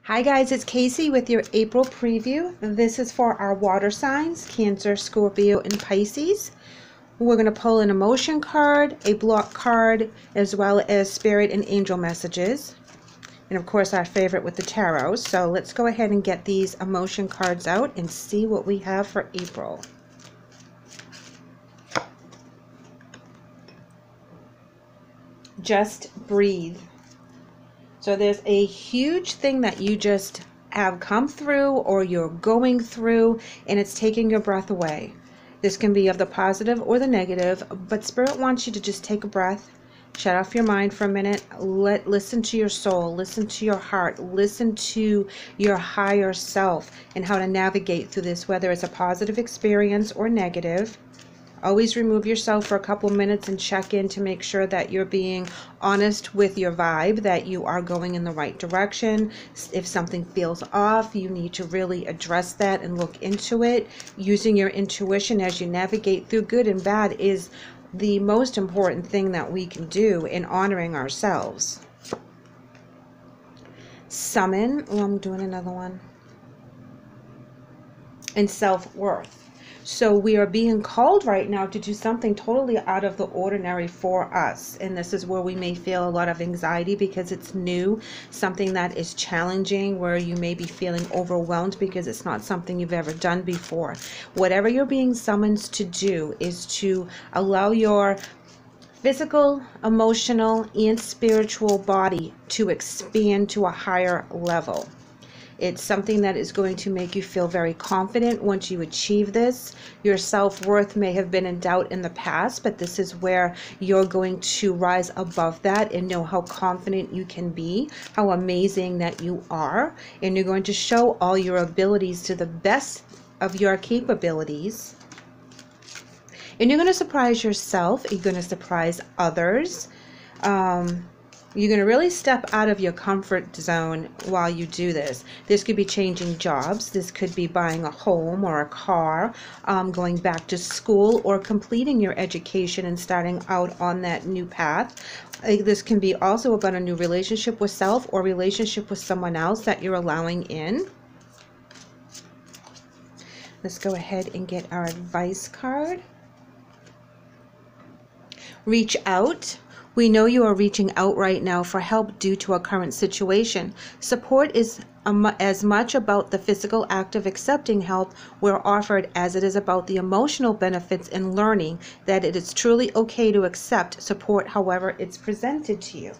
Hi guys, it's Kacee with your April preview. This is for our water signs, Cancer, Scorpio, and Pisces. We're going to pull an emotion card, a block card, as well as spirit and angel messages. And of course our favorite with the tarot. So let's go ahead and get these emotion cards out and see what we have for April. Just breathe. So there's a huge thing that you just have come through or you're going through, and it's taking your breath away. This can be of the positive or the negative, but Spirit wants you to just take a breath, shut off your mind for a minute, listen to your soul, listen to your heart, listen to your higher self and how to navigate through this, whether it's a positive experience or negative. Always remove yourself for a couple minutes and check in to make sure that you're being honest with your vibe, that you are going in the right direction. If something feels off, you need to really address that and look into it. Using your intuition as you navigate through good and bad is the most important thing that we can do in honoring ourselves. Summon. Oh, I'm doing another one. And self-worth. So we are being called right now to do something totally out of the ordinary for us. And this is where we may feel a lot of anxiety because it's new, something that is challenging, where you may be feeling overwhelmed because it's not something you've ever done before. Whatever you're being summoned to do is to allow your physical, emotional, and spiritual body to expand to a higher level. It's something that is going to make you feel very confident once you achieve this. Your self-worth may have been in doubt in the past, but this is where you're going to rise above that and know how confident you can be, how amazing that you are, and you're going to show all your abilities to the best of your capabilities. And you're going to surprise yourself. You're going to surprise others. You're going to really step out of your comfort zone while you do this. This could be changing jobs. This could be buying a home or a car, going back to school, or completing your education and starting out on that new path. This can be also about a new relationship with self or relationship with someone else that you're allowing in. Let's go ahead and get our advice card. Reach out. We know you are reaching out right now for help due to a current situation. Support is as much about the physical act of accepting help we're offered as it is about the emotional benefits in learning that it is truly okay to accept support however it's presented to you.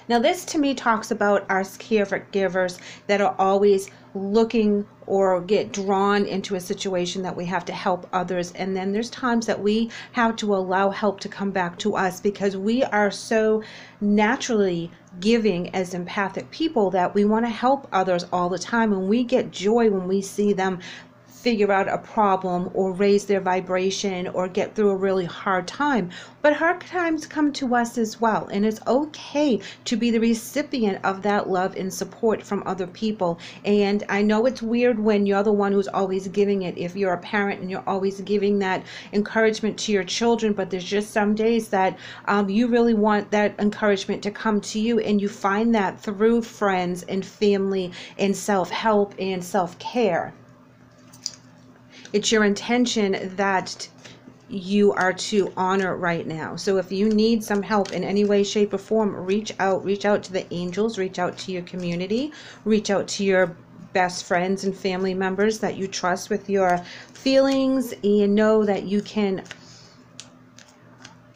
Now this to me talks about our caregivers that are always looking or get drawn into a situation that we have to help others, and then there's times that we have to allow help to come back to us because we are so naturally giving as empathic people that we want to help others all the time, and we get joy when we see them figure out a problem or raise their vibration or get through a really hard time. But hard times come to us as well, and it's okay to be the recipient of that love and support from other people. And I know it's weird when you're the one who's always giving it, if you're a parent and you're always giving that encouragement to your children, but there's just some days that you really want that encouragement to come to you, and you find that through friends and family and self-help and self-care. It's your intention that you are to honor right now. So if you need some help in any way, shape, or form, reach out to the angels, reach out to your community, reach out to your best friends and family members that you trust with your feelings, and know that you can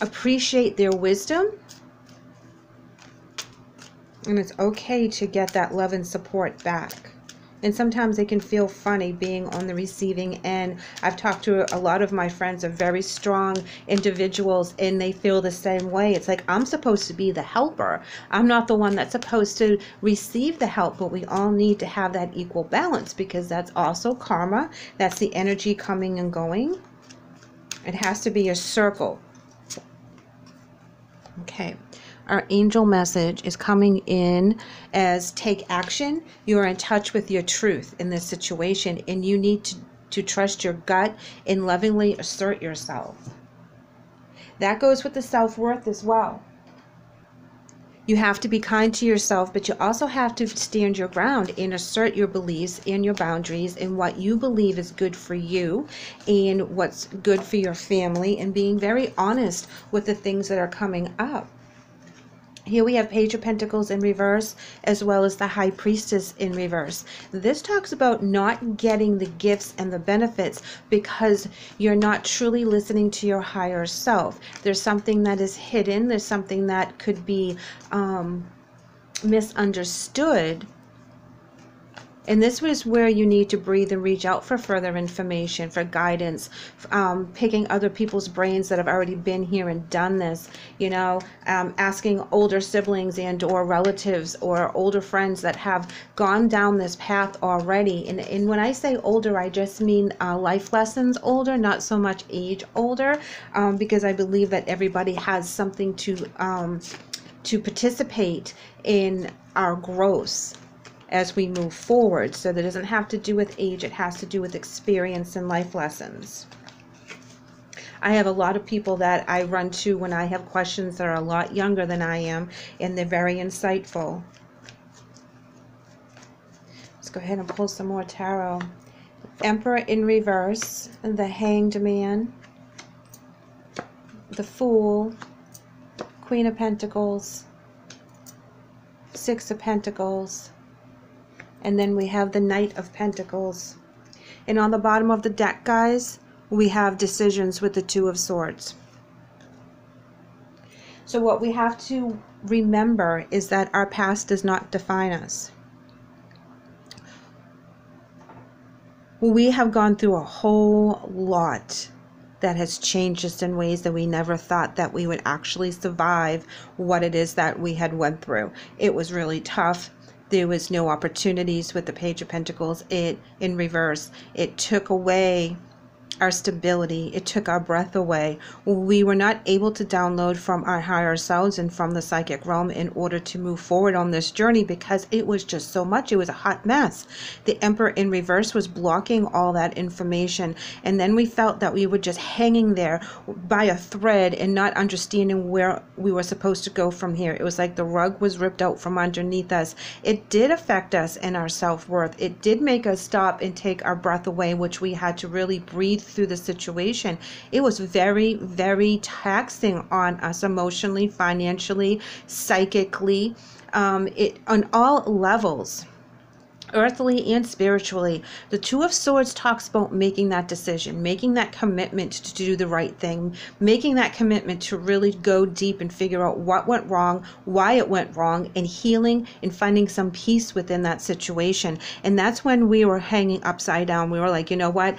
appreciate their wisdom. And it's okay to get that love and support back. And sometimes it can feel funny being on the receiving end. I've talked to a lot of my friends of very strong individuals, and they feel the same way. It's like, I'm supposed to be the helper. I'm not the one that's supposed to receive the help, but we all need to have that equal balance because that's also karma. That's the energy coming and going. It has to be a circle. Okay. Our angel message is coming in as take action. You are in touch with your truth in this situation, and you need to trust your gut and lovingly assert yourself. That goes with the self-worth as well. You have to be kind to yourself, but you also have to stand your ground and assert your beliefs and your boundaries and what you believe is good for you and what's good for your family, and being very honest with the things that are coming up. Here we have Page of Pentacles in reverse, as well as the High Priestess in reverse. This talks about not getting the gifts and the benefits because you're not truly listening to your higher self. There's something that is hidden. There's something that could be misunderstood. And this was where you need to breathe and reach out for further information, for guidance, picking other people's brains that have already been here and done this, you know, asking older siblings and or relatives or older friends that have gone down this path already. And when I say older, I just mean life lessons older, not so much age older, because I believe that everybody has something to participate in our growth as we move forward. So that doesn't have to do with age, it has to do with experience and life lessons. I have a lot of people that I run to when I have questions that are a lot younger than I am, and they're very insightful. Let's go ahead and pull some more tarot. Emperor in reverse, the Hanged Man, the Fool, Queen of Pentacles, Six of Pentacles, and then we have the Knight of Pentacles. And on the bottom of the deck, guys, we have decisions with the Two of Swords. So what we have to remember is that our past does not define us. We have gone through a whole lot that has changed us in ways that we never thought that we would actually survive what it is that we had went through. It was really tough. There was no opportunities with the Page of Pentacles. In reverse, it took away our stability. It took our breath away. We were not able to download from our higher selves and from the psychic realm in order to move forward on this journey because it was just so much. It was a hot mess. The Emperor in reverse was blocking all that information. And then we felt that we were just hanging there by a thread and not understanding where we were supposed to go from here. It was like the rug was ripped out from underneath us. It did affect us in our self-worth. It did make us stop and take our breath away, which we had to really breathe through the situation. It was very, very taxing on us emotionally, financially, psychically, on all levels, earthly and spiritually. The Two of Swords talks about making that decision, making that commitment to do the right thing, making that commitment to really go deep and figure out what went wrong, why it went wrong, and healing and finding some peace within that situation. And that's when we were hanging upside down. We were like, you know what?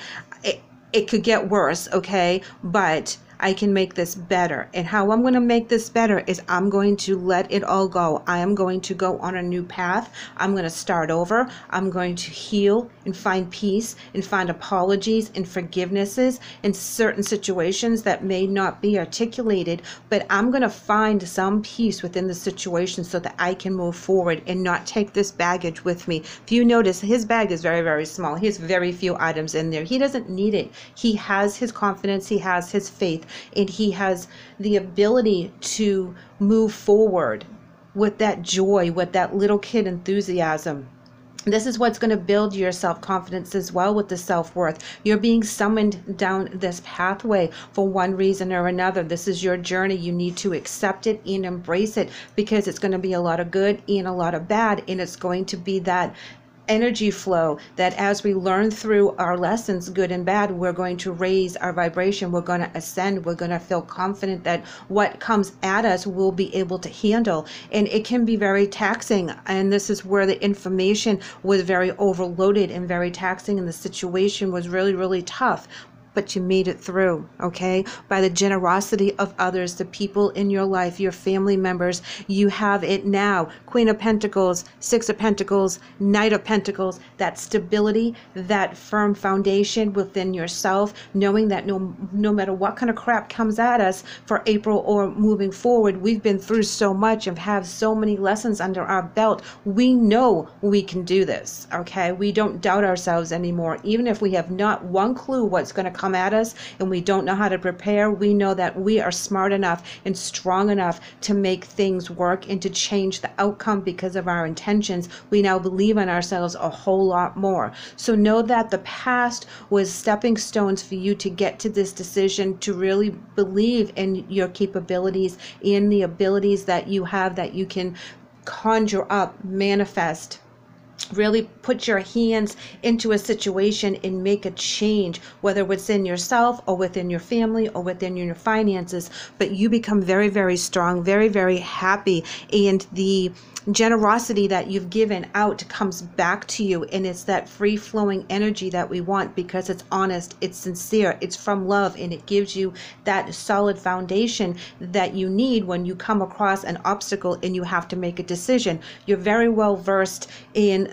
It could get worse, okay? But I can make this better. And how I'm going to make this better is I'm going to let it all go. I am going to go on a new path. I'm going to start over. I'm going to heal and find peace and find apologies and forgivenesses in certain situations that may not be articulated, but I'm going to find some peace within the situation so that I can move forward and not take this baggage with me. If you notice, his bag is very, very small. He has very few items in there. He doesn't need it. He has his confidence. He has his faith. And he has the ability to move forward with that joy, with that little kid enthusiasm. This is what's going to build your self-confidence as well with the self-worth. You're being summoned down this pathway for one reason or another. This is your journey. You need to accept it and embrace it because it's going to be a lot of good and a lot of bad. And it's going to be that energy flow that as we learn through our lessons, good and bad, we're going to raise our vibration. We're going to ascend. We're going to feel confident that what comes at us we'll be able to handle. And it can be very taxing. And this is where the information was very overloaded and very taxing. And the situation was really, really tough. But you made it through, okay? By the generosity of others, the people in your life, your family members, you have it now. Queen of Pentacles, Six of Pentacles, Knight of Pentacles, that stability, that firm foundation within yourself, knowing that no matter what kind of crap comes at us for April or moving forward, we've been through so much and have so many lessons under our belt. We know we can do this, okay? We don't doubt ourselves anymore, even if we have not one clue what's going to come at us and we don't know how to prepare, we know that we are smart enough and strong enough to make things work and to change the outcome because of our intentions. We now believe in ourselves a whole lot more. So know that the past was stepping stones for you to get to this decision, to really believe in your capabilities, in the abilities that you have, that you can conjure up, manifest, really put your hands into a situation and make a change, whether within yourself or within your family or within your finances. But you become very, very strong, very, very happy, and the generosity that you've given out comes back to you, and it's that free flowing energy that we want, because it's honest, it's sincere, it's from love, and it gives you that solid foundation that you need when you come across an obstacle and you have to make a decision. You're very well versed in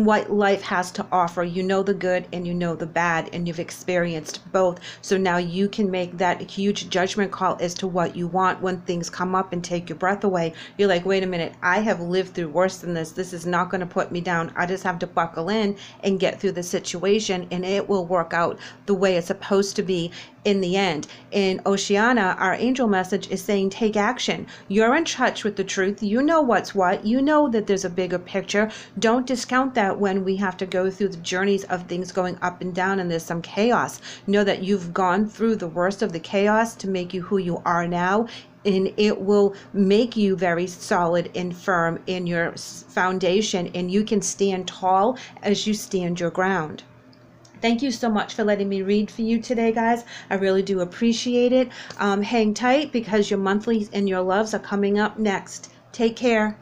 what life has to offer. You know the good and you know the bad, and you've experienced both. So now you can make that huge judgment call as to what you want when things come up and take your breath away. You're like, wait a minute, I have lived through worse than this. This is not going to put me down. I just have to buckle in and get through the situation, and it will work out the way it's supposed to be in the end. In Oceana, our angel message is saying, take action. You're in touch with the truth. You know what's what. You know that there's a bigger picture. Don't discount that when we have to go through the journeys of things going up and down and there's some chaos. Know that you've gone through the worst of the chaos to make you who you are now, and it will make you very solid and firm in your foundation, and you can stand tall as you stand your ground. Thank you so much for letting me read for you today, guys. I really do appreciate it. Hang tight, because your monthlies and your loves are coming up next. Take care.